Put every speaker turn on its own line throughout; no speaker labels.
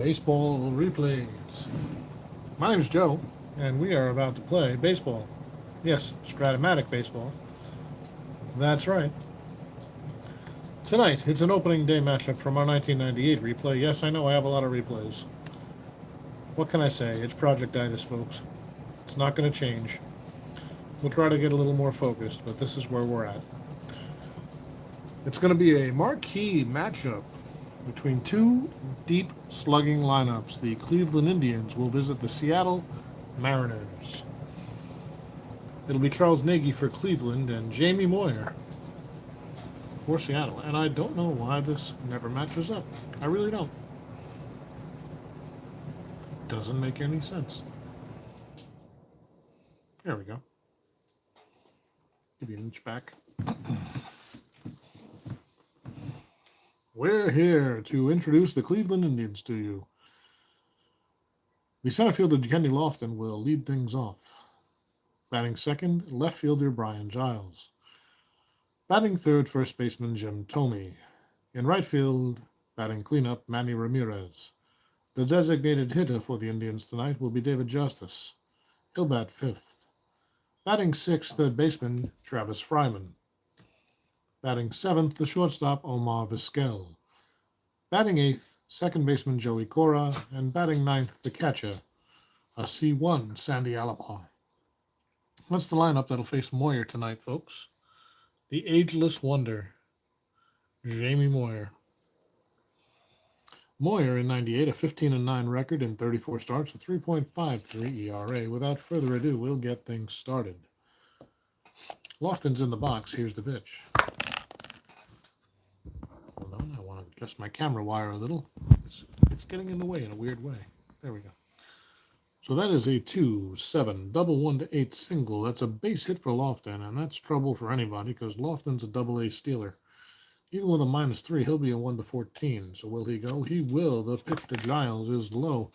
Baseball replays. My name is Joe, and we are about to play baseball. Yes, Stratomatic baseball. That's right. Tonight, it's an opening day matchup from our 1998 replay. Yes, I know I have a lot of replays. What can I say? It's Projectitis, folks. It's not going to change. We'll try to get a little more focused, but this is where we're at. It's going to be a marquee matchup between two deep slugging lineups. The Cleveland Indians will visit the Seattle Mariners. It'll be Charles Nagy for Cleveland and Jamie Moyer for Seattle. And I don't know why this never matches up. I really don't. Doesn't make any sense. There we go. Give you an inch back. We're here to introduce the Cleveland Indians to you. The center fielder Kenny Lofton will lead things off. Batting second, left fielder Brian Giles. Batting third, first baseman Jim Thome. In right field, batting cleanup Manny Ramirez. The designated hitter for the Indians tonight will be David Justice. He'll bat fifth. Batting sixth, third baseman Travis Fryman. Batting seventh, the shortstop Omar Vizquel. Batting eighth, second baseman Joey Cora. And batting ninth, the catcher, a C1 Sandy Alomar. That's the lineup that'll face Moyer tonight, folks. The ageless wonder, Jamie Moyer. Moyer in 98, a 15-9 record in 34 starts, a 3.53 ERA. Without further ado, we'll get things started. Lofton's in the box. Here's the pitch. Hold on, I want to adjust my camera wire a little. It's getting in the way in a weird way. There we go. So that is a 2-7, double 1-8 single. That's a base hit for Lofton, and that's trouble for anybody because Lofton's a double-A stealer. Even with a -3, he'll be a 1-14. So will he go? He will. The pitch to Giles is low.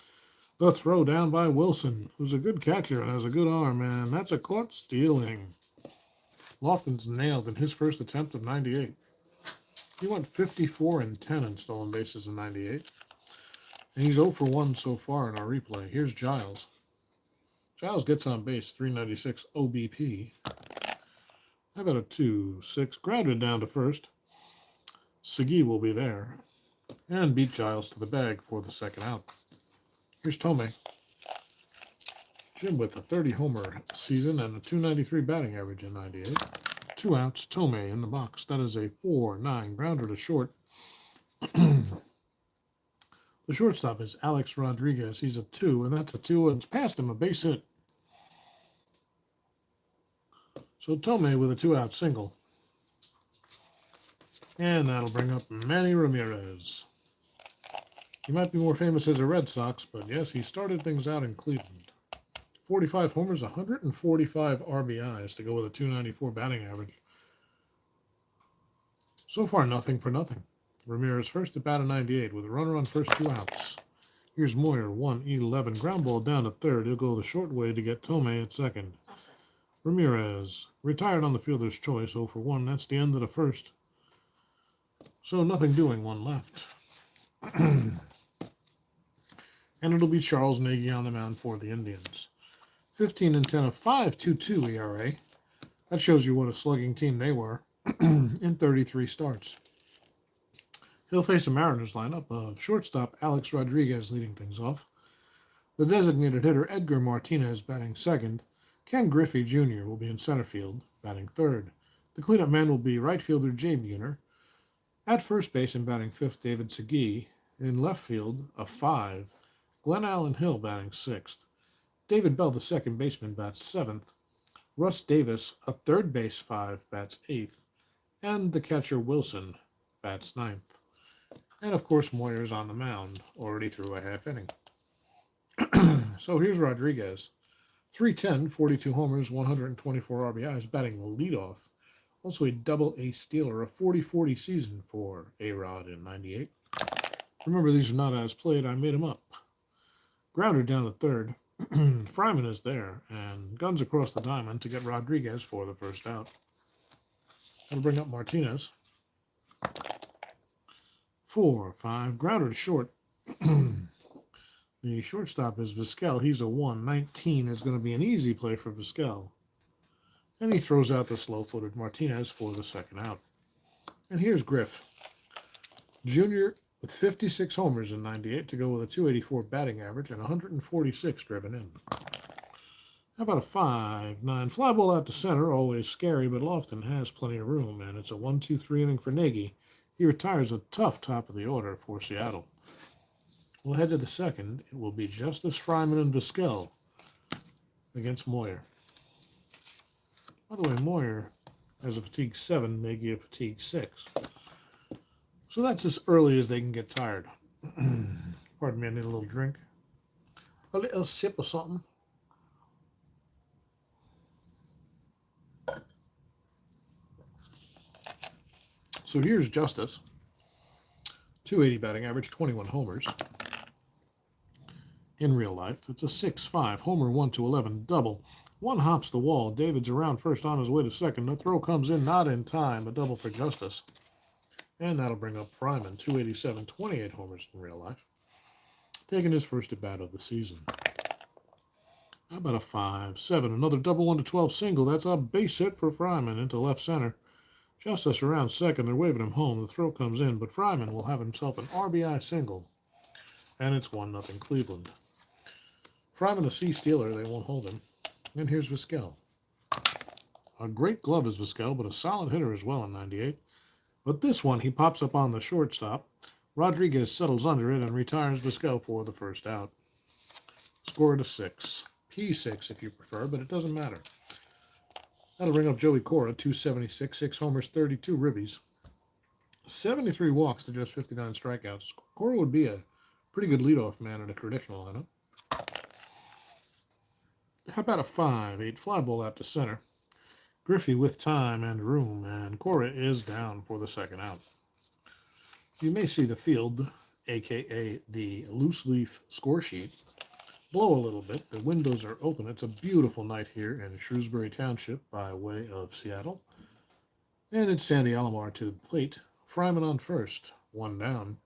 The throw down by Wilson, who's a good catcher and has a good arm, and that's a caught stealing. Lofton's nailed in his first attempt of 98. He went 54-10 in stolen bases in 98. And he's 0 for 1 so far in our replay. Here's Giles. Giles gets on base, 396 OBP. I got a 2-6, grounded down to first. Nagy will be there and beat Giles to the bag for the second out. Here's Thome. Jim with a 30-homer season and a 293 batting average in 98. 2 outs, Thome in the box. That is a 4-9 grounder to short. The shortstop is Alex Rodriguez. He's a 2, and that's a 2, and it's past him, a base hit. So Thome with a 2-out single. And that'll bring up Manny Ramirez. He might be more famous as a Red Sox, but yes, he started things out in Cleveland. 45 homers, 145 RBIs to go with a 294 batting average. So far, nothing for nothing. Ramirez first at bat of 98 with a runner on first 2 outs. Here's Moyer, 1-11. Ground ball down to third. He'll go the short way to get Thome at second. Ramirez retired on the fielder's choice, 0 for 1. That's the end of the first. So nothing doing, 1 left. And it'll be Charles Nagy on the mound for the Indians. 15-10, a 5.22 ERA. That shows you what a slugging team they were in 33 starts. He'll face a Mariners lineup of shortstop Alex Rodriguez leading things off. The designated hitter Edgar Martinez batting second. Ken Griffey Jr. will be in center field, batting third. The cleanup man will be right fielder Jay Buhner. At first base and batting fifth, David Nagy. In left field, a 5, Glenn Allen Hill batting sixth. David Bell, the second baseman, bats seventh. Russ Davis, a third base 5, bats eighth. And the catcher Wilson bats ninth. And of course, Moyer's on the mound, already through a half inning. So here's Rodriguez. 310, 42 homers, 124 RBIs, batting leadoff. Also a double-A stealer, a 40-40 season for A-Rod in 98. Remember, these are not as played. I made them up. Grounded down to third. Fryman is there, and guns across the diamond to get Rodriguez for the first out. That'll bring up Martinez. 4-5, grounder to short. The shortstop is Vizquel. He's a 1. 19 is going to be an easy play for Vizquel. And he throws out the slow-footed Martinez for the second out. And here's Griff, Jr. with 56 homers in 98 to go with a 284 batting average and 146 driven in. How about a 5-9 fly ball out to center? Always scary, but Lofton has plenty of room, and it's a 1-2-3 inning for Nagy. He retires a tough top of the order for Seattle. We'll head to the second. It will be Justice, Fryman, and Vizquel against Moyer. By the way, Moyer has a fatigue 7, Nagy a fatigue 6. So that's as early as they can get tired. Pardon me, I need a little drink. A little sip of something. So here's Justice. 280 batting average, 21 homers. In real life, it's a 6-5 homer 1-11 double. One hops the wall. David's around first on his way to second. The throw comes in not in time. A double for Justice. And that'll bring up Fryman. 287, 28 homers in real life. Taking his first at bat of the season. How about a 5-7? Another double 1-12 single. That's a base hit for Fryman into left center. Justice around second. They're waving him home. The throw comes in, but Fryman will have himself an RBI single. And it's 1-0 Cleveland. Fryman a C-stealer. They won't hold him. And here's Vizquel. A great glove is Vizquel, but a solid hitter as well in 98. But this one, he pops up on the shortstop. Rodriguez settles under it and retires Vizquel for the first out. Scored a 6. P6 if you prefer, but it doesn't matter. That'll bring up Joey Cora, 276, 6 homers, 32 ribbies. 73 walks to just 59 strikeouts. Cora would be a pretty good leadoff man in a traditional lineup. How about a 5-8 fly ball out to center? Griffey with time and room, and Cora is down for the second out. You may see the field, a.k.a. the loose leaf score sheet, blow a little bit. The windows are open. It's a beautiful night here in Shrewsbury Township by way of Seattle. And it's Sandy Alomar to the plate. Fryman on first, 1 down.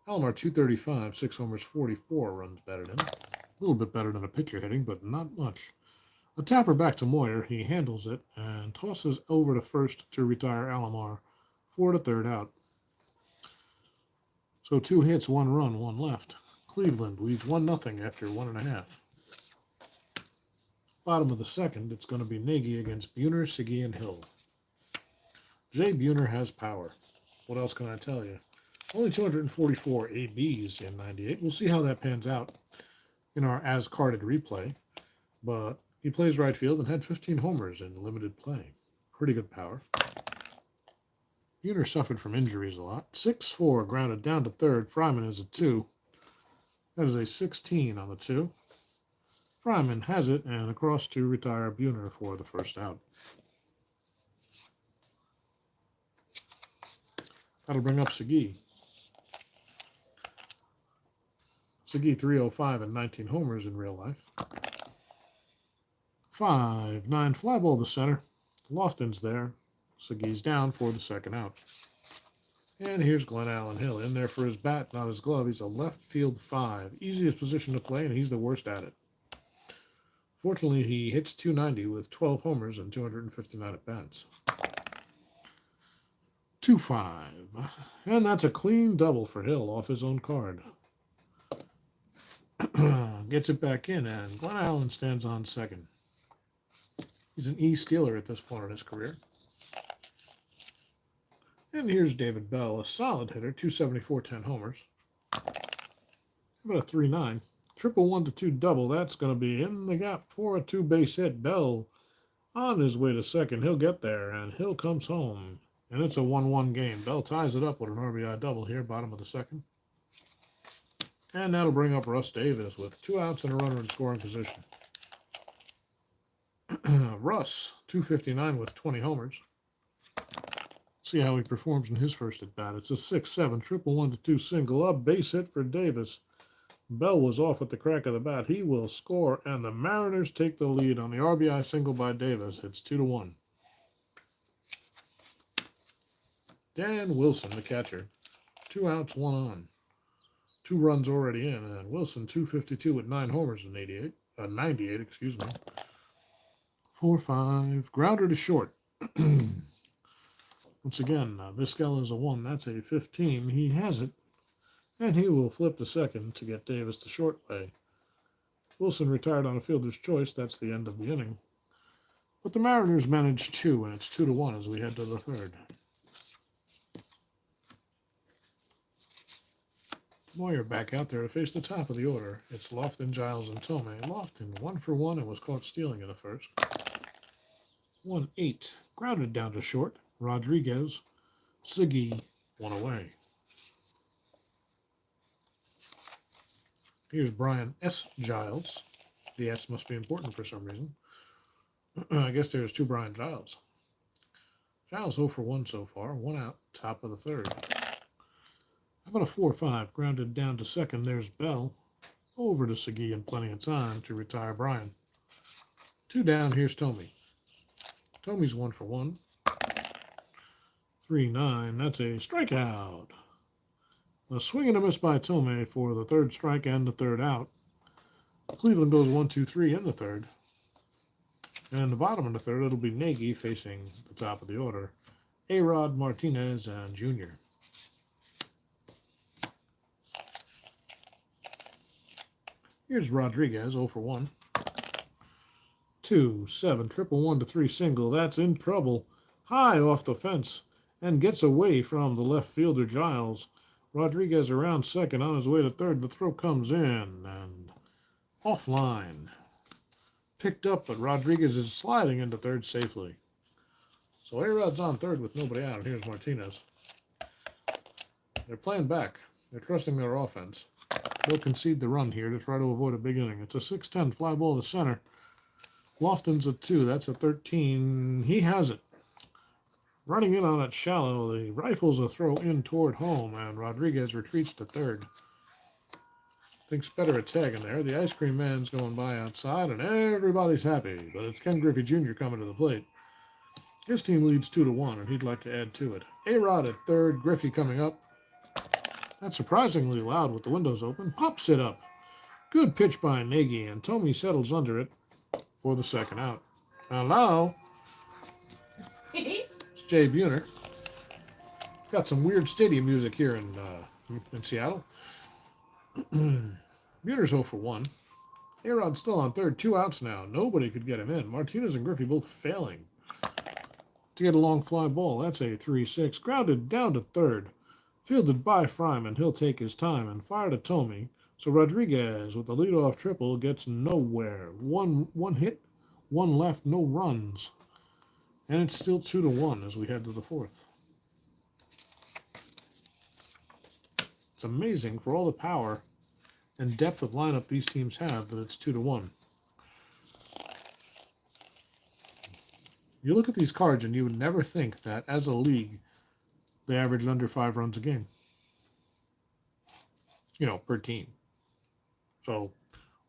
Alomar 235, 6 homers, 44 runs batted in. A little bit better than a pitcher hitting, but not much. A tapper back to Moyer. He handles it and tosses over to first to retire Alomar for the third out. So 2 hits, 1 run, 1 left. Cleveland leads 1-0 after 1.5. Bottom of the second, it's going to be Nagy against Buhner, Segui, and Hill. Jay Buhner has power. What else can I tell you? Only 244 ABs in 98. We'll see how that pans out in our as-carded replay. But he plays right field and had 15 homers in limited play. Pretty good power. Buhner suffered from injuries a lot. 6-4 grounded down to third. Fryman is a 2. That is a 16 on the 2. Fryman has it and across to retire Buhner for the first out. That'll bring up Segui. Segui 305 and 19 homers in real life. 5-9 fly ball to center. Lofton's there. Segui's down for the second out. And here's Glenn Allen Hill in there for his bat, not his glove. He's a left field 5. Easiest position to play, and he's the worst at it. Fortunately, he hits 290 with 12 homers and 259 at-bats. 2-5. And that's a clean double for Hill off his own card. Gets it back in, and Glenn Allen stands on second. He's an E-stealer at this point in his career. And here's David Bell, a solid hitter, 274, 10 homers. How about a 3-9? Triple 1-2 double. That's going to be in the gap for a 2-base hit. Bell on his way to second. He'll get there, and Hill comes home. And it's a 1-1 game. Bell ties it up with an RBI double here, bottom of the second. And that'll bring up Russ Davis with 2 outs and a runner in scoring position. Russ, 259 with 20 homers. See how he performs in his first at bat. It's a 6-7 triple 1-2 single up base hit for Davis. Bell was off at the crack of the bat. He will score, and the Mariners take the lead on the RBI single by Davis. It's 2-1. Dan Wilson, the catcher, 2 outs, 1 on. 2 runs already in, and Wilson 252 with 9 homers in 98, excuse me. 4-5, grounder to short. Once again, Vizquel is a 1, that's a 15. He has it, and he will flip to second to get Davis the short way. Wilson retired on a fielder's choice, that's the end of the inning. But the Mariners managed 2, and it's 2-1 as we head to the third. Moyer back out there to face the top of the order. It's Lofton, Giles, and Tomei. Lofton 1 for 1 and was caught stealing in the first. 1-8. Grounded down to short. Rodriguez. Siggy 1 away. Here's Brian S. Giles. The S must be important for some reason. I guess there's 2 Brian Giles. Giles 0 for 1 so far. 1 out, top of the third. How about a 4-5? Grounded down to second. There's Bell. Over to Segui in plenty of time to retire Brian. 2 down. Here's Tomei. Tomei's 1 for 1. 3-9. That's a strikeout. A swing and a miss by Tomei for the third strike and the third out. Cleveland goes 1-2-3 in the third. And in the bottom of the third, it'll be Nagy facing the top of the order. A-Rod, Martinez, and Jr. Here's Rodriguez, 0 for 1. 2-7, triple 1 to 3 single. That's in trouble. High off the fence and gets away from the left fielder Giles. Rodriguez around second on his way to third. The throw comes in and offline. Picked up, but Rodriguez is sliding into third safely. So A-Rod's on third with nobody out. Here's Martinez. They're playing back. They're trusting their offense. They'll concede the run here to try to avoid a big inning. It's a 6-10 fly ball to center. Lofton's a 2. That's a 13. He has it. Running in on it shallow. The rifles a throw in toward home, and Rodriguez retreats to third. Thinks better at tagging there. The ice cream man's going by outside, and everybody's happy. But it's Ken Griffey Jr. coming to the plate. His team leads 2-1, and he'd like to add to it. A-Rod at third. Griffey coming up. That's surprisingly loud with the windows open. Pops it up. Good pitch by Nagy, and Tomei settles under it for the second out. Hello. It's Jay Buhner. Got some weird stadium music here in Seattle. Buhner's 0 for 1. A-Rod's still on third. 2 outs now. Nobody could get him in. Martinez and Griffey both failing to get a long fly ball. That's a 3-6. Grounded down to third. Fielded by Fryman. He'll take his time and fire to Tomei. So Rodriguez with the leadoff triple gets nowhere. One hit, 1 left, no runs. And it's still 2-1 as we head to the fourth. It's amazing for all the power and depth of lineup these teams have that it's 2-1. You look at these cards and you would never think that as a league they average under 5 runs a game. Per team. So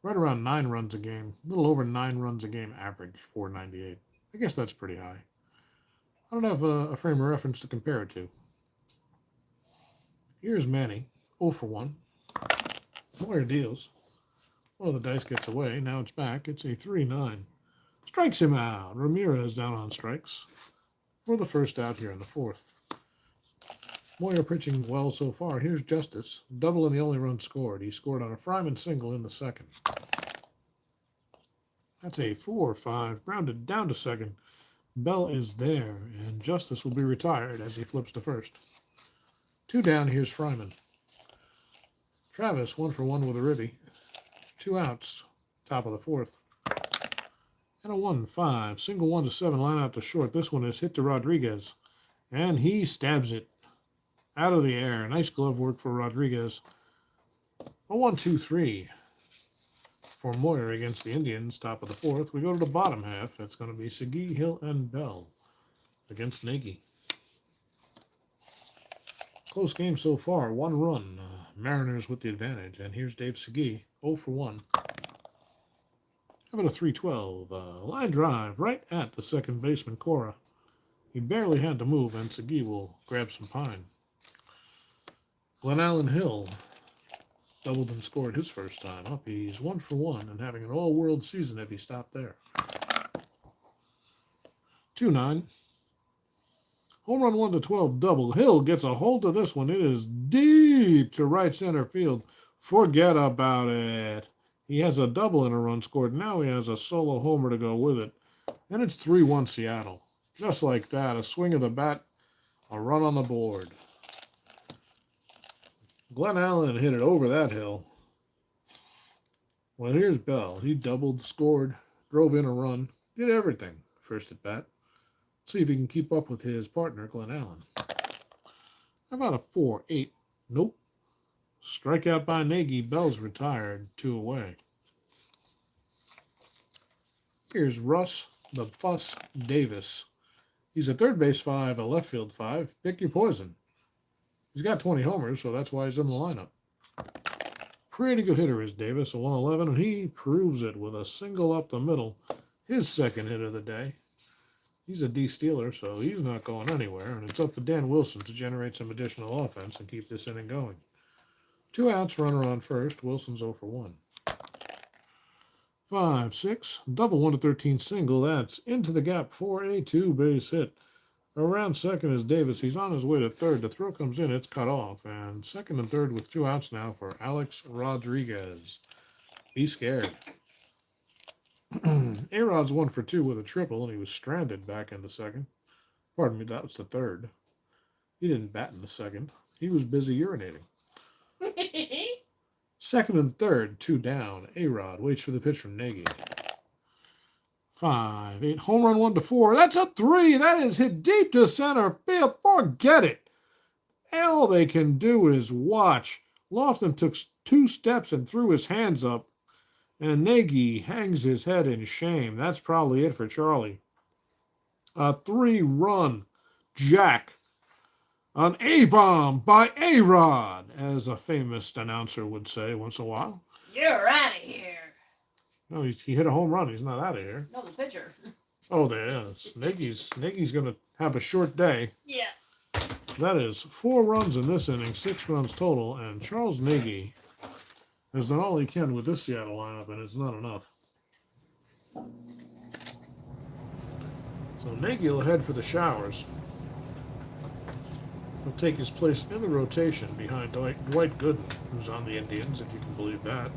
right around 9 runs a game, a little over 9 runs a game average, 498. I guess that's pretty high. I don't have a frame of reference to compare it to. Here's Manny, 0 for 1. Moyer deals. One of the dice gets away. Now it's back. It's a 3-9. Strikes him out. Ramirez down on strikes for the first out here in the fourth. Moyer pitching well so far. Here's Justice. Double and the only run scored. He scored on a Fryman single in the second. That's a 4-5. Grounded down to second. Bell is there, and Justice will be retired as he flips to first. 2 down. Here's Fryman. Travis 1 for 1 with a ribby. 2 outs. Top of the fourth. And a 1-5. Single 1 to 7. Line out to short. This one is hit to Rodriguez, and he stabs it out of the air. Nice glove work for Rodriguez. A 1-2-3 for Moyer against the Indians, top of the fourth. We go to the bottom half. It's going to be Segui, Hill, and Bell against Nagy. Close game so far. 1 run. Mariners with the advantage. And here's Dave Segui, 0 for 1. How about a 3-12? Line drive right at the second baseman, Cora. He barely had to move, and Segui will grab some pine. Glen Allen Hill Doubled and scored his first time up. He's 1 for 1 and having an all-world season if he stopped there. 2-9. Home run 1 to 12 double. Hill gets a hold of this one. It is deep to right center field. Forget about it. He has a double and a run scored. Now he has a solo homer to go with it. And it's 3-1 Seattle. Just like that. A swing of the bat. A run on the board. Glenn Allen hit it over that hill. Well, here's Bell. He doubled, scored, drove in a run, did everything first at bat. See if he can keep up with his partner, Glenn Allen. How about a 4-8? Nope. Strikeout by Nagy. Bell's retired. 2 away. Here's Russ the Fuss Davis. He's a third base 5, a left field 5. Pick your poison. He's got 20 homers, so that's why he's in the lineup. Pretty good hitter is Davis, a 111, and he proves it with a single up the middle. His second hit of the day. He's a D-stealer, so he's not going anywhere, and it's up to Dan Wilson to generate some additional offense and keep this inning going. 2 outs, runner on first. Wilson's 0 for 1. 5-6, double 1 to 13 single. That's into the gap for a 2-base hit. Around second is Davis. He's on his way to third. The throw comes in. It's cut off. And second and third with 2 outs now for Alex Rodriguez. Be scared. A-Rod's 1 for 2 with a triple, and he was stranded back in the second. Pardon me, that was the third. He didn't bat in the second. He was busy urinating. Second and third, 2 down. A-Rod waits for the pitch from Nagy. 5-8. Home run 1 to 4. That's a 3. That is hit deep to center field. Forget it. All they can do is watch. Lofton took 2 steps and threw his hands up. And Nagy hangs his head in shame. That's probably it for Charlie. A 3-run jack. An A-bomb by A-Rod, as a famous announcer would say once in a while.
You're out of here.
No, he hit a home run. He's not out of here.
No, the pitcher.
Oh, there is. Nagy's going to have a short day.
Yeah.
That is 4 runs in this inning, 6 runs total, and Charles Nagy has done all he can with this Seattle lineup, and it's not enough. So Nagy will head for the showers. He'll take his place in the rotation behind Dwight Gooden, who's on the Indians, if you can believe that.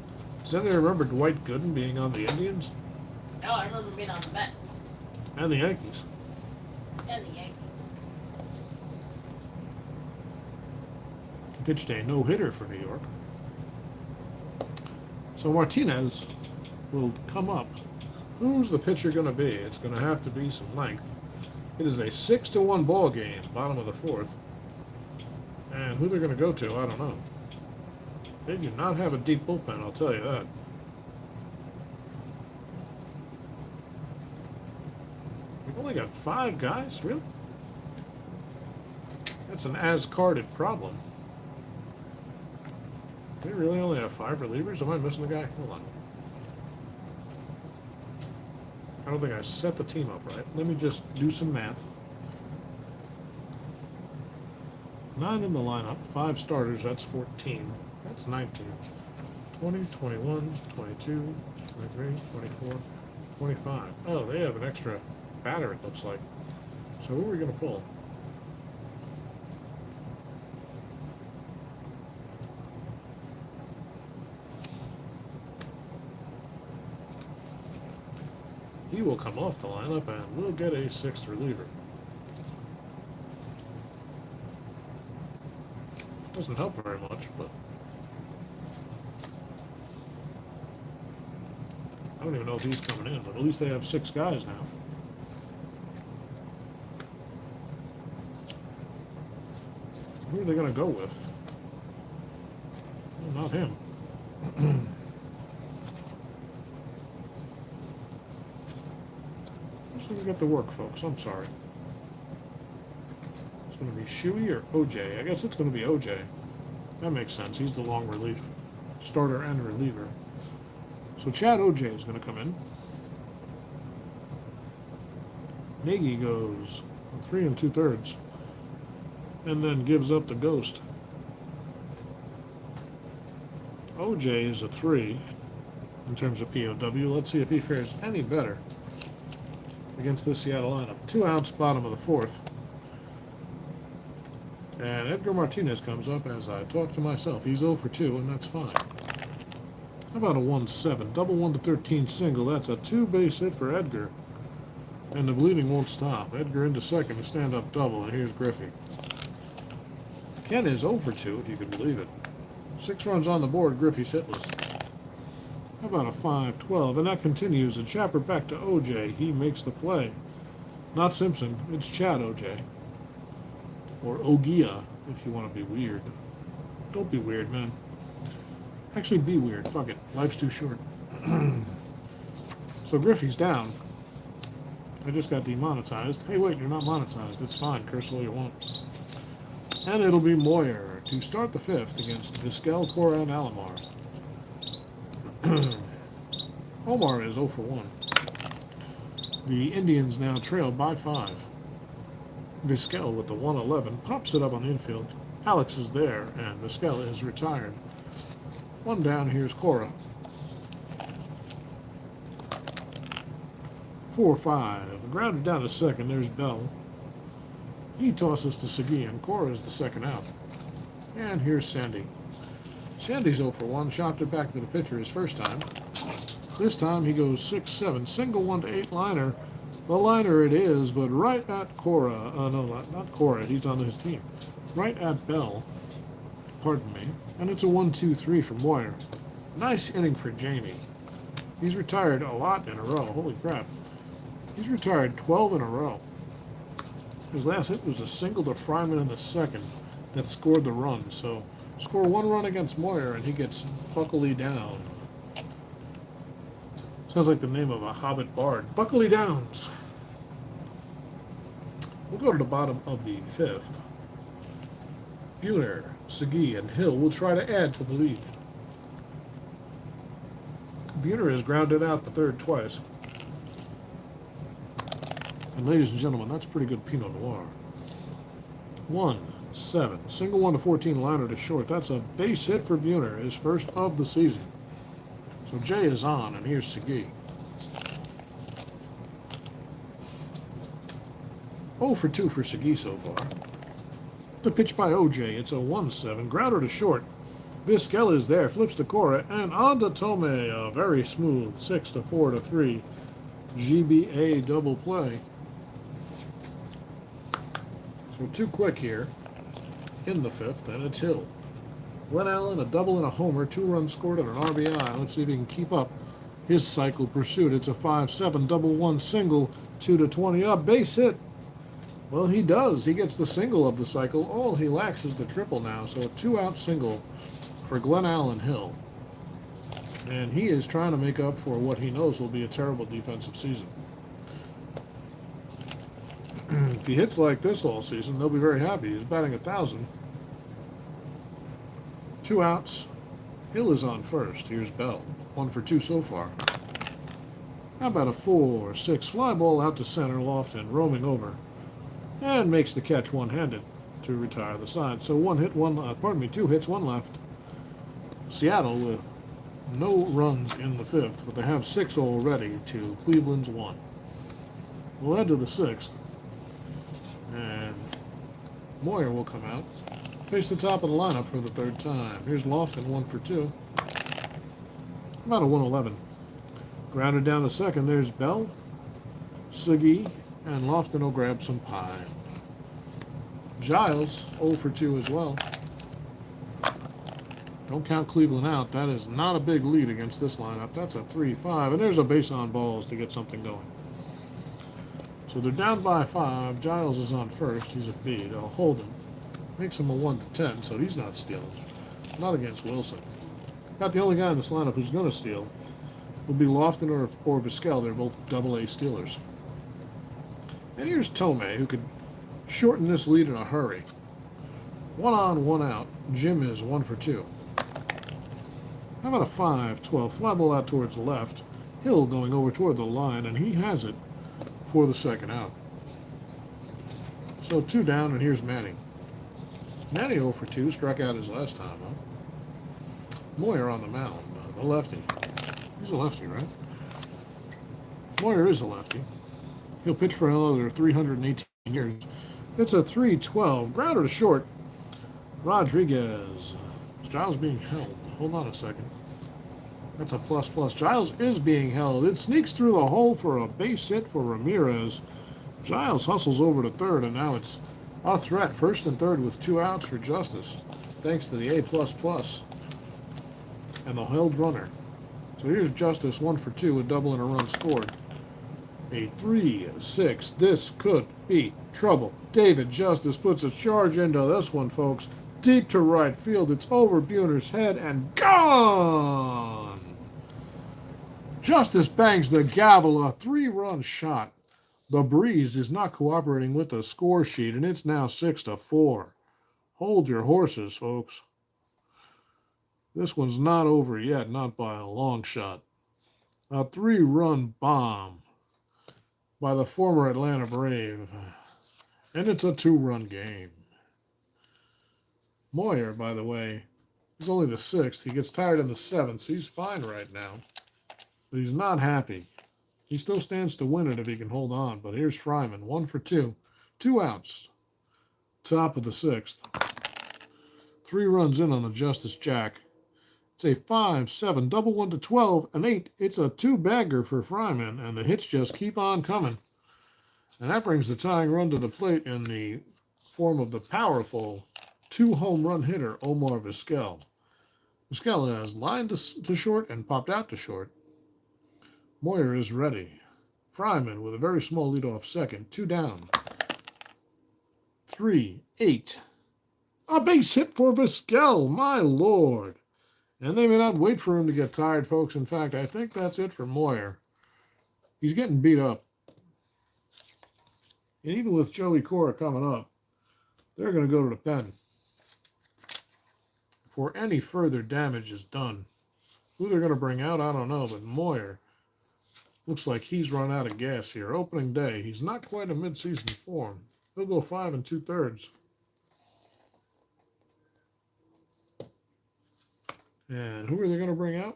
Does anybody remember Dwight Gooden being on the Indians?
No, I remember being on the Mets.
And the Yankees.
And the Yankees.
Pitched a no-hitter for New York. So Martinez will come up. Who's the pitcher going to be? It's going to have to be some length. It is a 6-1 ball game, bottom of the 4th. And who they're going to go to, I don't know. They do not have a deep bullpen, I'll tell you that. We've only got 5 guys, really? That's an as-carded problem. They really only have 5 relievers? Am I missing a guy? Hold on. I don't think I set the team up right. Let me just do some math. 9 in the lineup, 5 starters, that's 14. That's 19. 20, 21, 22, 23, 24, 25. Oh, they have an extra batter, it looks like. So who are we going to pull? He will come off the lineup and we'll get a 6th reliever. Doesn't help very much, but I don't even know if he's coming in, but at least they have 6 guys now. Who are they going to go with? Well, not him. Let's look at the work, folks. I'm sorry. It's going to be Shuey or OJ. I guess it's going to be OJ. That makes sense. He's the long relief starter and reliever. So Chad OJ is going to come in. Nagy goes 3 2/3 and then gives up the ghost. OJ is a 3 in terms of POW. Let's see if he fares any better against this Seattle lineup. 2 outs, bottom of the 4th. And Edgar Martinez comes up as I talk to myself. He's 0 for 2, and that's fine. How about a 1-7? Double 1 to 13 single. That's a 2-base hit for Edgar. And the bleeding won't stop. Edgar into second, a stand-up double, and here's Griffey. Ken is 0 for 2, if you can believe it. 6 runs on the board, Griffey's hitless. How about a 5-12? And that continues. A chopper back to OJ. He makes the play. Not Simpson, it's Chad OJ. Or Ogia, if you want to be weird. Don't be weird, man. Actually, be weird. Fuck it. Life's too short. So Griffey's down. I just got demonetized. Hey, wait, you're not monetized. It's fine. Curse all you want. And it'll be Moyer to start the 5th against Vizquel, Cora, and Alomar. Omar is 0 for 1. The Indians now trail by 5. Vizquel with the 1-11 pops it up on the infield. Alex is there, and Vizquel is retired. 1 down, here's Cora. 4-5. Grounded down to second, there's Bell. He tosses to Segui, and Cora is the second out. And here's Sandy. Sandy's 0 for 1, chopped it back to the pitcher his first time. This time he goes 6-7, single 1 to 8 liner. The liner it is, but right at Cora. No, not Cora, he's on his team. Right at Bell. Pardon me. And it's a 1-2-3 for Moyer. Nice inning for Jamie. He's retired a lot in a row. Holy crap. He's retired 12 in a row. His last hit was a single to Fryman in the second that scored the run. So score 1 run against Moyer and he gets Buckley down. Sounds like the name of a Hobbit bard. Buckley Downs. We'll go to the bottom of the 5th. Buehler, Segui, and Hill will try to add to the lead. Buehler has grounded out the 3rd twice. And ladies and gentlemen, that's pretty good Pinot Noir. 1-7. Single 1 to 14 liner to short. That's a base hit for Buehler, his first of the season. So Jay is on, and here's Segui. 0 for 2 for Segui so far. The pitch by OJ. It's a 1-7. Grounder to short. Vizquel is there. Flips to Cora. And on to Tome. A very smooth 6-4 to 3. GBA double play. So 2 quick here in the 5th, and it's Hill. Glenn Allen, a double and a homer, 2 runs scored and an RBI. Let's see if he can keep up his cycle pursuit. It's a 5-7, double 1 single, 2 to 20 up, base hit. Well, he does. He gets the single of the cycle. All he lacks is the triple now, so a 2-out single for Glenn Allen Hill. And he is trying to make up for what he knows will be a terrible defensive season. If he hits like this all season, they'll be very happy. He's batting 1,000. 2 outs. Hill is on first. Here's Bell. 1 for 2 so far. How about a 4-6 fly ball out to center, Lofton roaming over, and makes the catch one-handed to retire the side. So 2 hits, 1 left. Seattle with no runs in the 5th, but they have 6 already to Cleveland's 1. We'll head to the 6th. And Moyer will come out, face the top of the lineup for the 3rd time. Here's Lofton, 1 for 2. About a 1-11. Grounded down to second. There's Bell, Segui, and Lofton will grab some pine. Giles, 0 for 2 as well. Don't count Cleveland out. That is not a big lead against this lineup. That's a 3-5. And there's a base on balls to get something going. So they're down by 5. Giles is on first. He's a B. They'll hold him. Makes him a 1-10, so he's not stealing. Not against Wilson. About the only guy in this lineup who's going to steal will be Lofton or Vizquel. They're both double-A stealers. And here's Tome, who could shorten this lead in a hurry. 1 on, 1 out. Jim is 1 for 2. How about a 5-12? Fly ball out towards the left. Hill going over toward the line, and he has it for the 2nd out. So 2 down, and here's Manny. Manny 0 for 2, struck out his last time, huh? Moyer on the mound, the lefty. He's a lefty, right? Moyer is a lefty. He'll pitch for another 318 years. It's a 3-12. Grounder to short. Rodriguez. Giles being held. Hold on a second. That's a plus plus. Giles is being held. It sneaks through the hole for a base hit for Ramirez. Giles hustles over to third, and now it's a threat. First and third with 2 outs for Justice, thanks to the A++ and the held runner. So here's Justice, 1 for 2, a double and a run scored. A 3-6. This could be trouble. David Justice puts a charge into this one, folks. Deep to right field. It's over Buhner's head and gone. Justice bangs the gavel, a 3-run shot. The breeze is not cooperating with the score sheet, and it's now 6-4. Hold your horses, folks. This one's not over yet, not by a long shot. A 3-run bomb by the former Atlanta Brave. And it's a 2-run game. Moyer, by the way, is only the 6th. He gets tired in the 7th, so he's fine right now. But he's not happy. He still stands to win it if he can hold on. But here's Fryman, 1 for 2. 2 outs. Top of the 6th. 3 runs in on the Justice Jack. It's a 5-7, double 1 to 12, an 8. It's a 2-bagger for Fryman, and the hits just keep on coming. And that brings the tying run to the plate in the form of the powerful 2-home run hitter, Omar Vizquel. Vizquel has lined to short and popped out to short. Moyer is ready. Fryman with a very small leadoff second. 2 down. 3-8. A base hit for Vizquel, my lord. And they may not wait for him to get tired, folks. In fact, I think that's it for Moyer. He's getting beat up. And even with Joey Cora coming up, they're going to go to the pen before any further damage is done. Who they're going to bring out, I don't know, but Moyer looks like he's run out of gas here. Opening day, he's not quite in midseason form. He'll go 5 2/3. And who are they going to bring out?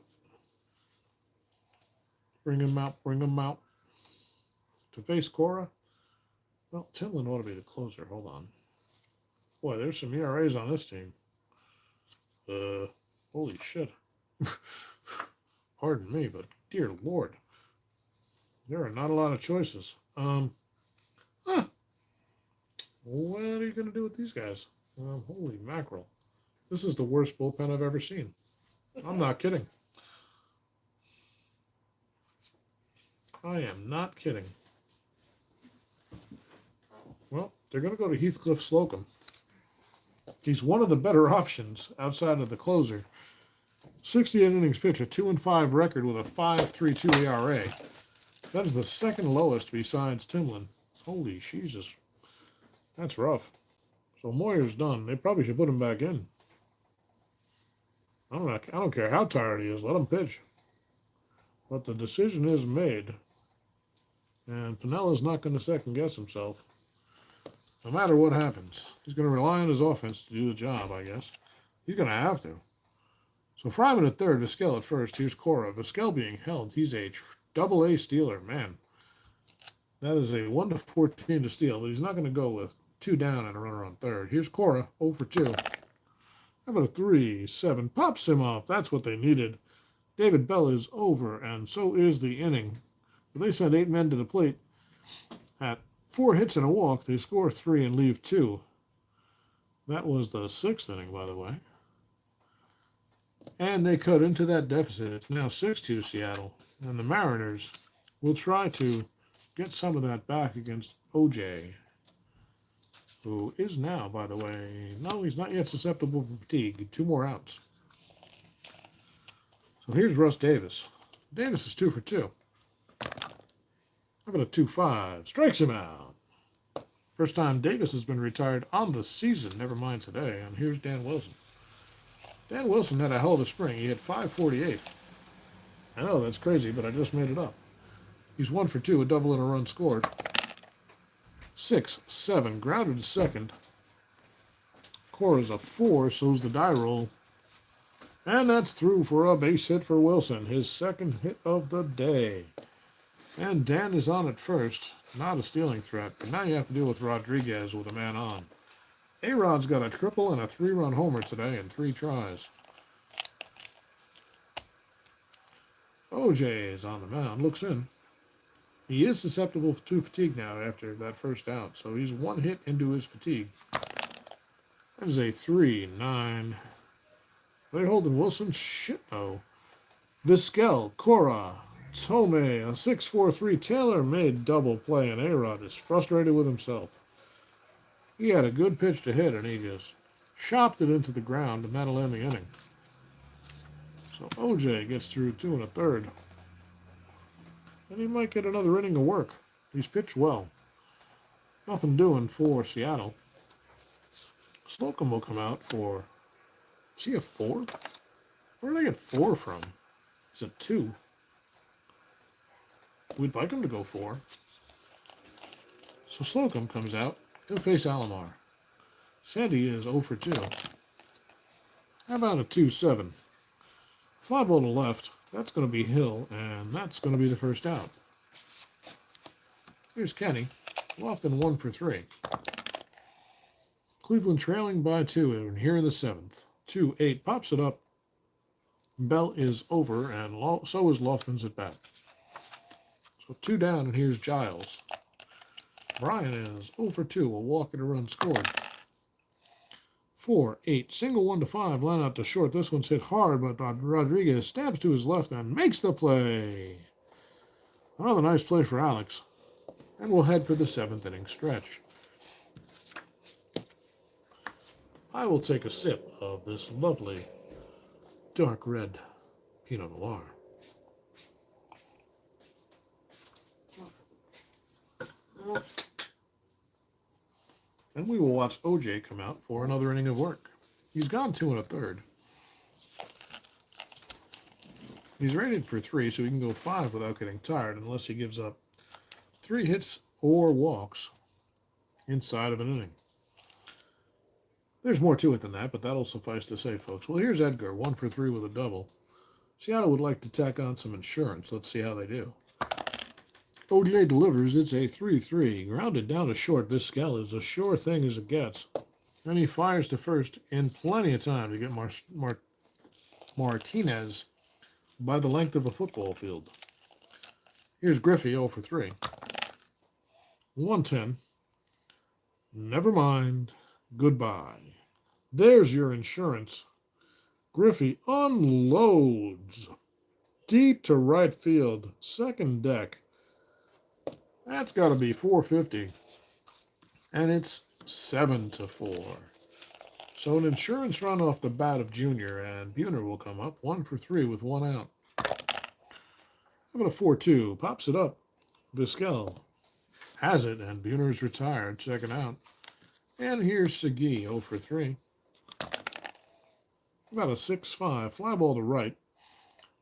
Bring him out. To face Cora? Well, Timlin ought to be the closer. Hold on. Boy, there's some ERAs on this team. Holy shit. Pardon me, but dear Lord. There are not a lot of choices. What are you going to do with these guys? Holy mackerel. This is the worst bullpen I've ever seen. I'm not kidding. I am not kidding. Well, they're going to go to Heathcliff Slocum. He's one of the better options outside of the closer. 68 innings pitched, a 2-5 record with a 5.32 ERA. That is the second lowest besides Timlin. Holy Jesus. That's rough. So Moyer's done. They probably should put him back in. I don't care how tired he is. Let him pitch. But the decision is made. And Pinella's not going to second guess himself. No matter what happens. He's going to rely on his offense to do the job, I guess. He's going to have to. So Fryman at third, Vizquel at first. Here's Cora. Vizquel being held. He's a double-A stealer. Man, that is a 1 to 14 to steal. But he's not going to go with 2 down and a runner on third. Here's Cora, 0 for 2. How about a 3-7? Pops him up. That's what they needed. David Bell is over, and so is the inning. But they send 8 men to the plate. At 4 hits and a walk, they score 3 and leave 2. That was the 6th inning, by the way. And they cut into that deficit. It's now 6-2 Seattle. And the Mariners will try to get some of that back against OJ, who is now, by the way, no, he's not yet susceptible for fatigue. 2 more outs. So here's Russ Davis. Davis is 2 for 2. How about a 2-5? Strikes him out. First time Davis has been retired on the season, never mind today. And here's Dan Wilson. Dan Wilson had a hell of a spring. He had 548. I know, that's crazy, but I just made it up. He's 1 for 2, a double and a run scored. 6-7, grounded to second. Cora's a 4, so's the die roll. And that's through for a base hit for Wilson, his second hit of the day. And Dan is on at first. Not a stealing threat, but now you have to deal with Rodriguez with a man on. A-Rod's got a triple and a 3-run homer today in 3 tries. OJ is on the mound, looks in. He is susceptible to fatigue now after that first out, so he's 1 hit into his fatigue. That is a 3-9. They're holding Wilson? Shit, no. Vizquel, Cora, Tome, a 6-4-3 tailor-made double play, and A-Rod is frustrated with himself. He had a good pitch to hit, and he just chopped it into the ground, and that'll end the inning. So OJ gets through 2 1/3. And he might get another inning of work. He's pitched well. Nothing doing for Seattle. Slocum will come out for... Is he a 4? Where did I get 4 from? Is it 2? We'd like him to go 4. So Slocum comes out. He'll face Alomar. Sandy is 0 for 2. How about a 2-7? Fly ball to left. That's going to be Hill, and that's going to be the first out. Here's Kenny. Lofton 1 for 3. Cleveland trailing by 2, and here in the 7th. 2-8 pops it up. Bell is over, and so is Lofton's at bat. So 2 down, and here's Giles. Brian is 0 for 2. A walk and a run scored. 4-8. Single 1 to 5. Line out to short. This one's hit hard, but Rodriguez stabs to his left and makes the play. Another nice play for Alex. And we'll head for the 7th inning stretch. I will take a sip of this lovely dark red Pinot Noir. And we will watch OJ come out for another inning of work. He's gone 2 1/3. He's rated for 3, so he can go 5 without getting tired, unless he gives up 3 hits or walks inside of an inning. There's more to it than that, but that'll suffice to say, folks. Well, here's Edgar, 1 for 3 with a double. Seattle would like to tack on some insurance. Let's see how they do. OJ delivers. It's a 3-3. Grounded down to short. Vizquel is a sure thing as it gets. And he fires to first in plenty of time to get Martinez by the length of a football field. Here's Griffey, 0 for 3. 110. Never mind. Goodbye. There's your insurance. Griffey unloads. Deep to right field. Second deck. That's got to be 450. And it's 7-4. So an insurance run off the bat of Junior, and Buhner will come up 1 for 3 with 1 out. How about a 4-2? Pops it up. Vizquel has it, and Buhner's retired. Second out. And here's Segui, 0 for 3. About a 6-5. Fly ball to right.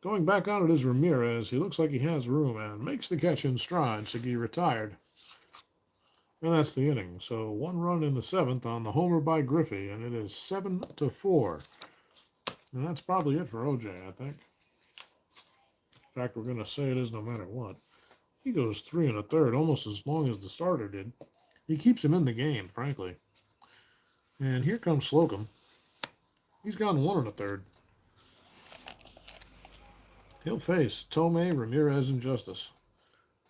Going back on it is Ramirez. He looks like he has room and makes the catch in stride. Segui retired. And that's the inning. So 1 run in the 7th on the homer by Griffey, and it is 7-4. And that's probably it for OJ, I think. In fact, we're going to say it is no matter what. He goes 3 1/3, almost as long as the starter did. He keeps him in the game, frankly. And here comes Slocum. He's gone 1 1/3. He'll face Tome, Ramirez, and Justice.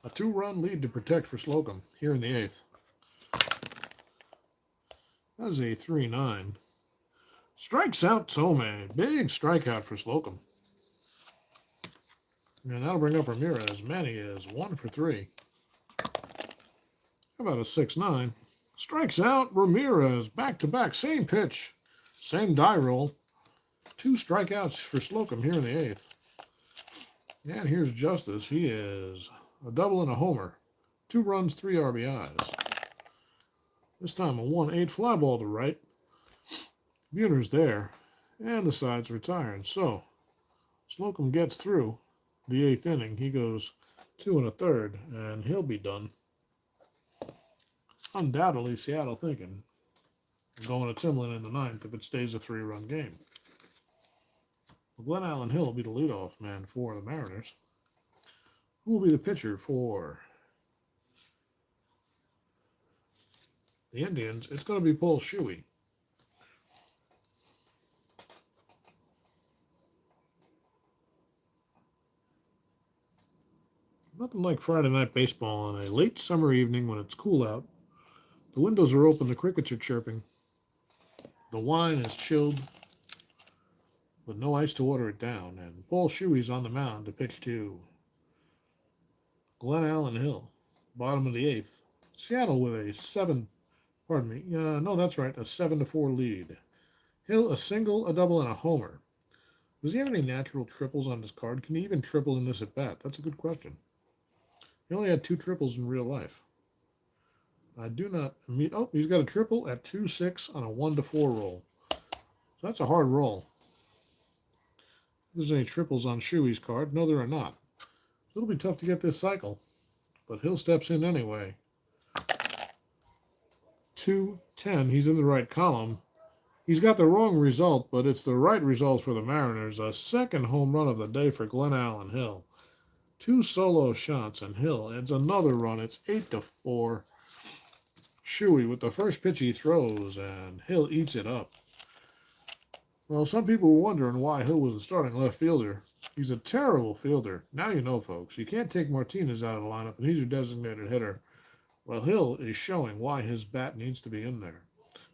A 2-run lead to protect for Slocum here in the 8th. That is a 3-9. Strikes out Tome. Big strikeout for Slocum. And that'll bring up Ramirez. Manny is 1 for 3. How about a 6-9? Strikes out Ramirez. Back-to-back. Same pitch. Same die roll. 2 strikeouts for Slocum here in the 8th. And here's Justice. He is a double and a homer. 2 runs, 3 RBIs. This time a 1-8 fly ball to right. Buhner's there. And the side's retired. So, Slocum gets through the 8th inning. He goes 2 1/3, and he'll be done. Undoubtedly, Seattle thinking going to Timlin in the 9th if it stays a 3-run game. Glenn Allen Hill will be the leadoff man for the Mariners. Who will be the pitcher for the Indians? It's going to be Paul Shuey. Nothing like Friday night baseball on a late summer evening when it's cool out. The windows are open, the crickets are chirping. The wine is chilled with no ice to water it down. And Paul Shuey's on the mound to pitch to Glenn Allen Hill, bottom of the eighth. Seattle with a 7-4 lead. Hill, a single, a double, and a homer. Does he have any natural triples on his card? Can he even triple in this at bat? That's a good question. He only had 2 triples in real life. I do not meet. Oh, he's got a triple at 2-6 on a 1-4 roll. So that's a hard roll. If there's any triples on Shuey's card, no, there are not. So it'll be tough to get this cycle, but Hill steps in anyway. 2-10. He's in the right column. He's got the wrong result, but it's the right result for the Mariners. A second home run of the day for Glenn Allen Hill. 2 solo shots, and Hill adds another run. It's 8-4. Shuey with the first pitch he throws, and Hill eats it up. Well, some people were wondering why Hill was the starting left fielder. He's a terrible fielder. Now you know, folks. You can't take Martinez out of the lineup, and he's your designated hitter. Well, Hill is showing why his bat needs to be in there.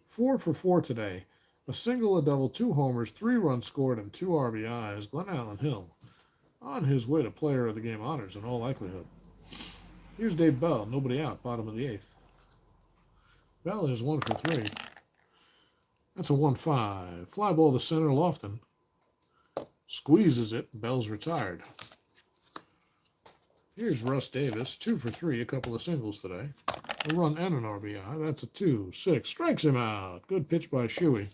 4 for 4 today. A single, a double, 2 homers, 3 runs scored, and 2 RBIs. Glenn Allen Hill on his way to player of the game honors in all likelihood. Here's Dave Bell, nobody out, bottom of the 8th. Bell is 1 for 3. That's a 1-5. Fly ball to center, Lofton squeezes it. Bell's retired. Here's Russ Davis, 2 for 3, a couple of singles today. A run and an RBI. That's a 2-6. Strikes him out. Good pitch by Shuey.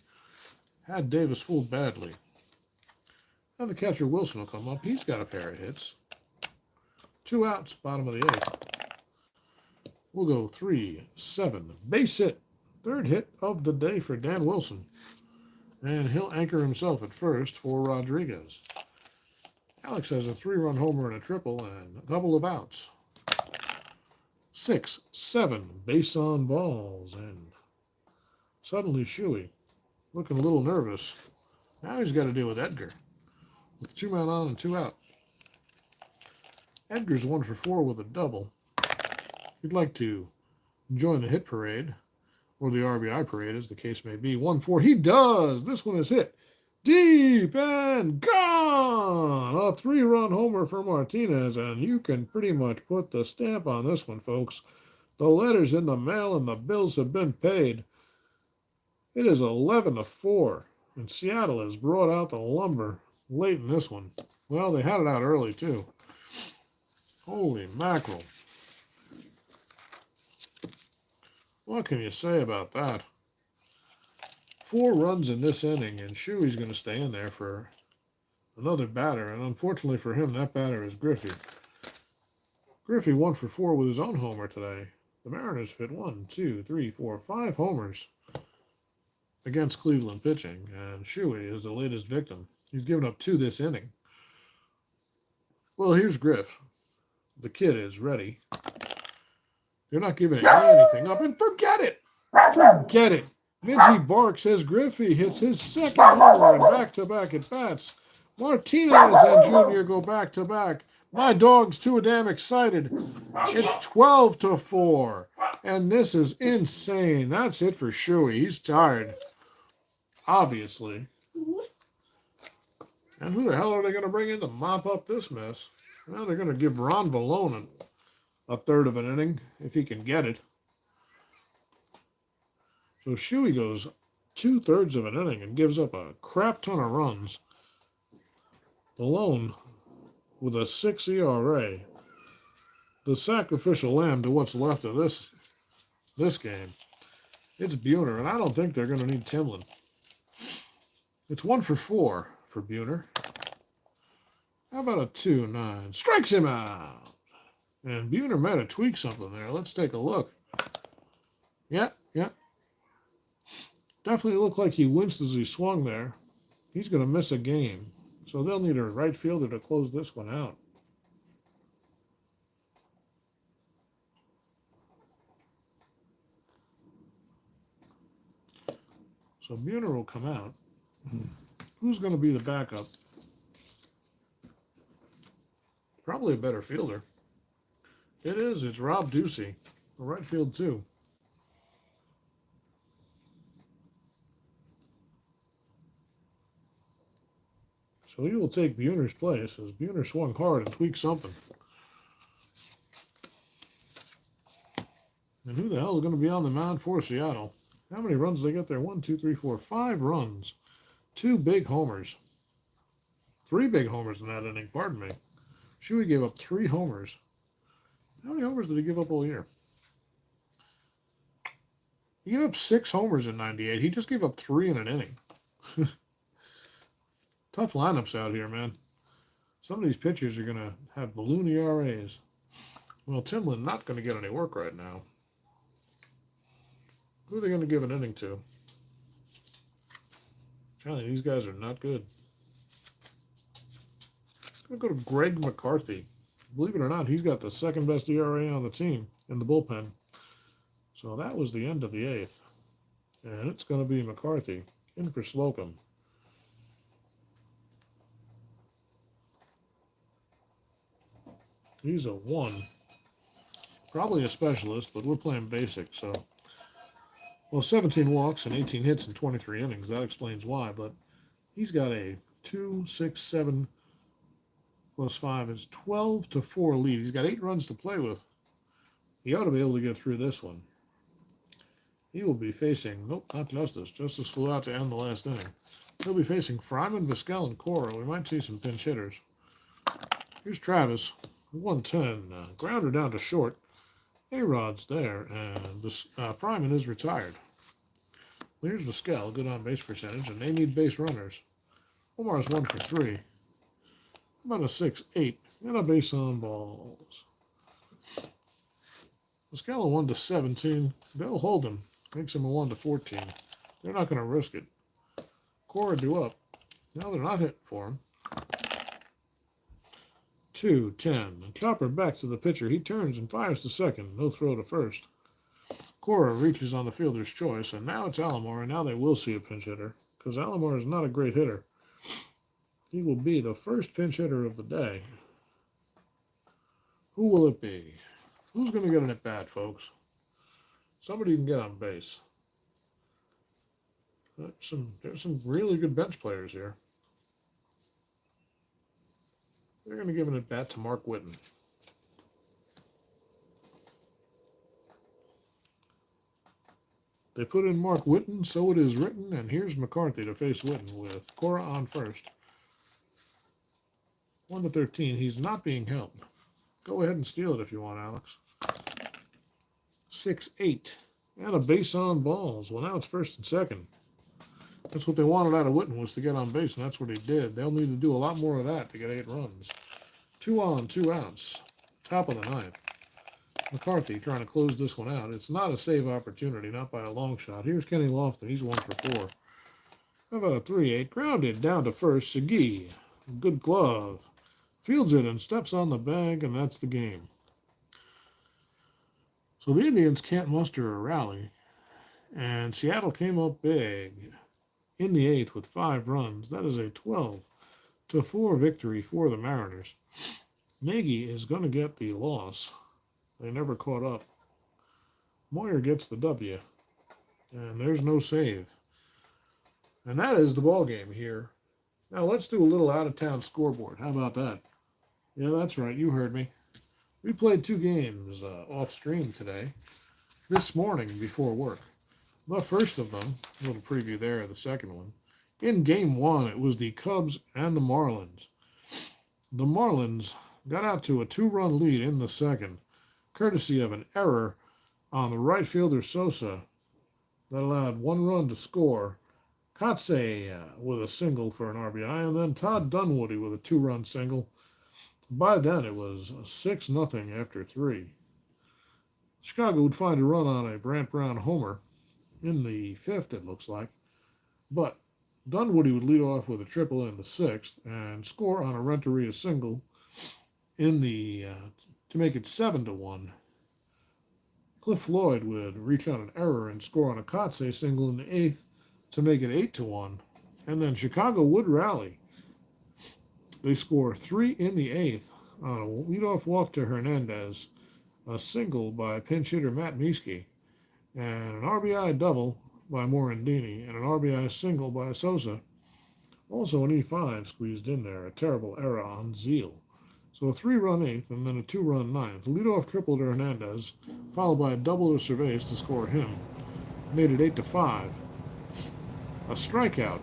Had Davis fooled badly. Now the catcher Wilson will come up. He's got a pair of hits. 2 outs, bottom of the 8th. We'll go 3-7. Base hit. 3rd hit of the day for Dan Wilson. And he'll anchor himself at first for Rodriguez. Alex has a 3-run homer and a triple and a couple of outs. 6-7. Base on balls. And suddenly Shuey looking a little nervous. Now he's got to deal with Edgar. With 2 men on and 2 out. Edgar's 1 for 4 with a double. He'd like to join the hit parade, or the RBI parade, as the case may be. 1-4. He does! This one is hit deep and gone! A 3-run homer for Martinez, and you can pretty much put the stamp on this one, folks. The letter's in the mail and the bills have been paid. It is 11-4, and Seattle has brought out the lumber late in this one. Well, they had it out early, too. Holy mackerel. What can you say about that? 4 runs in this inning, and Shuey's going to stay in there for another batter. And unfortunately for him, that batter is Griffey. Griffey 1 for 4 with his own homer today. The Mariners hit 5 homers against Cleveland pitching. And Shuey is the latest victim. He's given up 2 this inning. Well, here's Griff. The kid is ready. They're not giving anything up, and forget it! Forget it! Midgie barks as Griffey hits his 2nd homer and back-to-back at-bats. Martinez and Junior go back-to-back. My dog's too damn excited. It's 12-4, and this is insane. That's it for Shuey. He's tired, obviously. And who the hell are they going to bring in to mop up this mess? Well, they're going to give Ron Valone a 3rd of an inning, if he can get it. So Shuey goes 2/3 of an inning and gives up a crap ton of runs. Alone with a 6 ERA. The sacrificial lamb to what's left of this game. It's Buhner, and I don't think they're going to need Timlin. It's 1 for 4 for Buhner. How about a 2-9? Strikes him out. And Buhner might have tweaked something there. Let's take a look. Yeah. Definitely looked like he winced as he swung there. He's going to miss a game. So they'll need a right fielder to close this one out. So Buhner will come out. Who's going to be the backup? Probably a better fielder. It is. It's Rob Ducey, the right field too. So he will take Buhner's place as Buhner swung hard and tweaked something. And who the hell is going to be on the mound for Seattle? How many runs did they get there? 1, 2, 3, 4, 5 runs. 2 big homers. 3 big homers in that inning, pardon me. Shuey gave up 3 homers. How many homers did he give up all year? He gave up 6 homers in 98. He just gave up 3 in an inning. Tough lineups out here, man. Some of these pitchers are going to have balloon ERAs. Well, Timlin not going to get any work right now. Who are they going to give an inning to? Charlie, these guys are not good. I'm going to go to Greg McCarthy. Believe it or not, he's got the second best ERA on the team in the bullpen. So that was the end of the 8th. And it's going to be McCarthy in for Slocum. He's a 1. Probably a specialist, but we're playing basic, so. Well, 17 walks and 18 hits in 23 innings. That explains why, but he's got a 2, 6, 7 plus 5 is 12-4 lead. He's got 8 runs to play with. He ought to be able to get through this one. He will be facing, nope, not Justice. Justice flew out to end the last inning. He'll be facing Fryman, Vizquel, and Cora. We might see some pinch hitters. Here's Travis, 110, grounder down to short. A-Rod's there, and Fryman is retired. Here's Vizquel, good on base percentage, and they need base runners. Omar's 1 for 3. About a 6-8, and a base on balls. Vizquel a 1 to 17. They'll hold him. Makes him a 1 to 14. They're not going to risk it. Cora due up. Now they're not hitting for him. 2, 10. And Chopper back to the pitcher. He turns and fires to second. No throw to first. Cora reaches on the fielder's choice, and now it's Alomar, and now they will see a pinch hitter, because Alomar is not a great hitter. He will be the first pinch hitter of the day. Who will it be? Who's going to get an at-bat, folks? Somebody can get on base. There's some really good bench players here. They're going to give an at-bat to Mark Whitten. They put in Mark Whitten, so it is written, and here's McCarthy to face Whitten with Cora on first. 1 to 13. He's not being helped. Go ahead and steal it if you want, Alex. 6-8. And a base on balls. Well, now it's first and second. That's what they wanted out of Whitten, was to get on base, and that's what he did. They'll need to do a lot more of that to get 8 runs. 2 on, 2 outs. Top of the 9th. McCarthy trying to close this one out. It's not a save opportunity, not by a long shot. Here's Kenny Lofton. He's 1 for 4. How about a 3-8? Grounded down to first. Segui. Good glove. Fields it and steps on the bag, and that's the game. So the Indians can't muster a rally, and Seattle came up big in the 8th with 5 runs. That is a 12-4 victory for the Mariners. Nagy is going to get the loss. They never caught up. Moyer gets the W, and there's no save. And that is the ball game here. Now let's do a little out-of-town scoreboard. How about that? Yeah, that's right. You heard me. We played 2 games off-stream today, this morning before work. The first of them, a little preview there of the second one. In Game 1, it was the Cubs and the Marlins. The Marlins got out to a 2-run lead in the second, courtesy of an error on the right fielder Sosa that allowed 1 run to score. Kotze with a single for an RBI, and then Todd Dunwoody with a 2-run single. By then, it was 6-0 after 3. Chicago would find a run on a Brant Brown homer in the 5th, it looks like. But Dunwoody would lead off with a triple in the sixth and score on a Renteria single in the to make it 7-1. Cliff Floyd would reach on an error and score on a Kotze single in the eighth to make it 8-1. And then Chicago would rally. They score 3 in the eighth on a leadoff walk to Hernandez, a single by pinch hitter Matt Mieske, and an RBI double by Morandini, and an RBI single by Sosa. Also an E5 squeezed in there, a terrible error on Zeal. So a 3-run eighth and then a 2-run ninth. Leadoff triple to Hernandez, followed by a double to Cervais to score him. Made it 8-5. A strikeout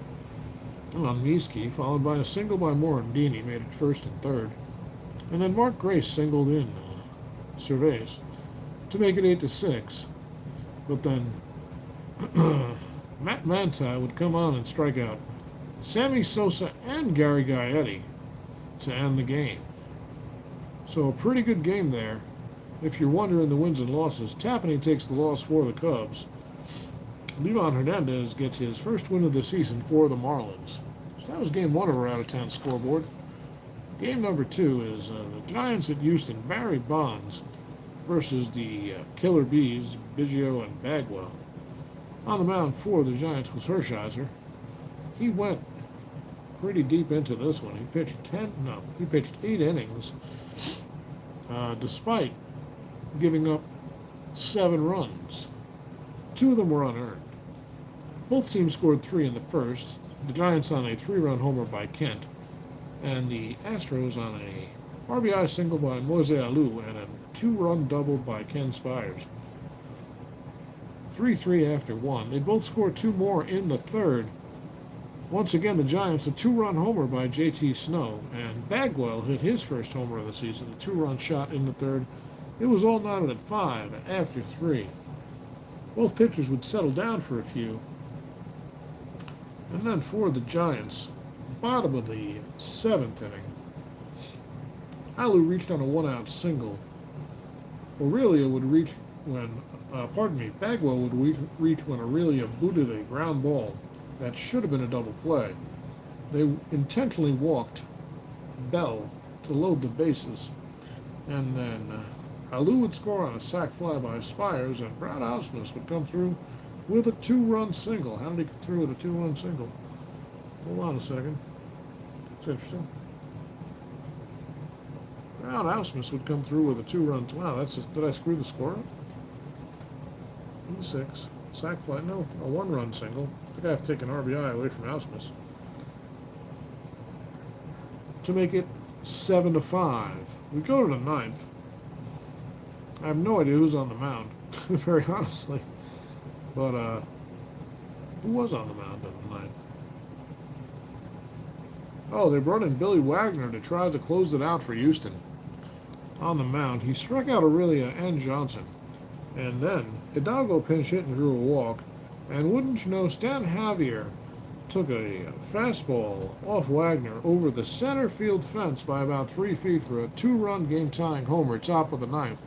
on Mieske, followed by a single by Morandini, made it first and third. And then Mark Grace singled in Cervais to make it 8-6. But then Matt Manti would come on and strike out Sammy Sosa and Gary Gaetti to end the game. So a pretty good game there. If you're wondering the wins and losses, Tapani takes the loss for the Cubs. Livan Hernandez gets his first win of the season for the Marlins. So that was game one of our out-of-town scoreboard. Game number two is the Giants at Houston, Barry Bonds versus the Killer Bees, Biggio and Bagwell. On the mound for the Giants was Hershiser. He went pretty deep into this one. He pitched 8 innings, despite giving up 7 runs. 2 of them were unearned. Both teams scored 3 in the first. The Giants on a 3-run homer by Kent, and the Astros on a RBI single by Moise Alou and a 2-run double by Ken Spires. 3-3 after 1. They both scored 2 more in the third. Once again, the Giants, a 2-run homer by J.T. Snow, and Bagwell hit his first homer of the season, a 2-run shot in the third. It was all knotted at 5 after 3. Both pitchers would settle down for a few. And then for the Giants, bottom of the 7th inning, Alou reached on a 1-out single. Aurelia would reach when, Bagwell would reach when Aurelia booted a ground ball that should have been a double play. They intentionally walked Bell to load the bases, and then Alou would score on a sac fly by Spires, and Brad Ausmus would come through with a 2-run single. How did he come through with a 2-run single? Hold on a second. It's interesting. Brad Ausmus would come through with a 2-run. Wow, did I screw the score up? E6. Sac fly. No, a 1-run single. I think I have to take an RBI away from Ausmus to make it 7-5. We go to the 9th. I have no idea who's on the mound, very honestly. But who was on the mound in the 9th? Oh, they brought in Billy Wagner to try to close it out for Houston. On the mound, he struck out Aurelia and Johnson. And then Hidalgo pinch hit and drew a walk. And wouldn't you know, Stan Javier took a fastball off Wagner over the center field fence by about 3 feet for a 2-run game-tying homer, top of the 9th.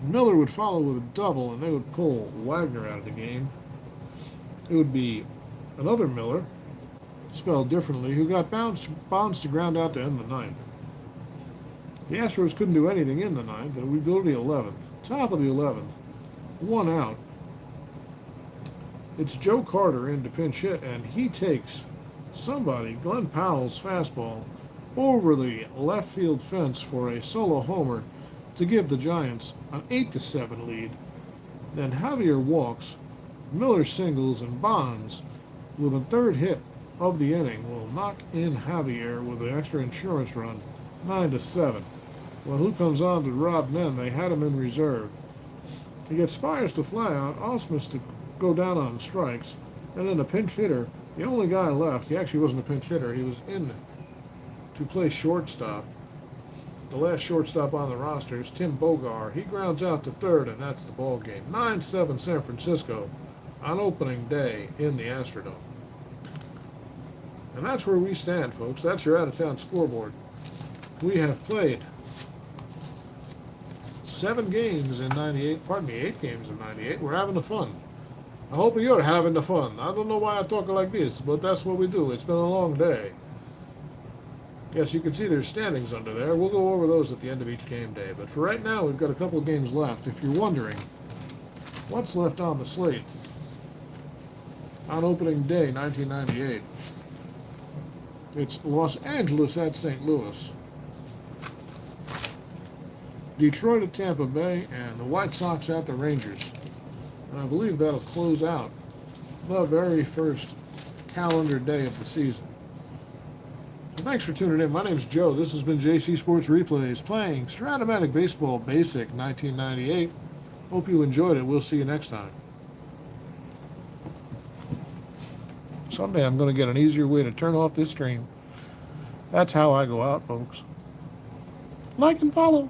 Miller would follow with a double, and they would pull Wagner out of the game. It would be another Miller, spelled differently, who got Bonds to ground out to end the 9th. The Astros couldn't do anything in the 9th, and we go to the 11th. Top of the 11th, 1 out. It's Joe Carter in to pinch hit, and he takes Glenn Powell's fastball, over the left field fence for a solo homer to give the Giants an 8-7 lead. Then Javier walks, Miller singles, and Bonds, with a 3rd hit of the inning, will knock in Javier with an extra insurance run, 9-7. Well, who comes on to Rob Nen? They had him in reserve. He gets Spires to fly out, Ausmus to go down on strikes, and then the pinch hitter, the only guy left, he actually wasn't a pinch hitter, he was in to play shortstop. The last shortstop on the roster is Tim Bogar. He grounds out to 3rd, and that's the ball game. 9-7 San Francisco on opening day in the Astrodome. And that's where we stand, folks. That's your out-of-town scoreboard. We have played 8 games in 98. We're having the fun. I hope you're having the fun. I don't know why I talk like this, but that's what we do. It's been a long day. Yes, you can see there's standings under there. We'll go over those at the end of each game day. But for right now, we've got a couple of games left. If you're wondering what's left on the slate on opening day 1998, it's Los Angeles at St. Louis, Detroit at Tampa Bay, and the White Sox at the Rangers. And I believe that'll close out the very first calendar day of the season. Well, thanks for tuning in. My name's Joe. This has been JC Sports Replays playing Stratomatic Baseball Basic 1998. Hope you enjoyed it. We'll see you next time. Someday I'm going to get an easier way to turn off this stream. That's how I go out, folks. Like and follow.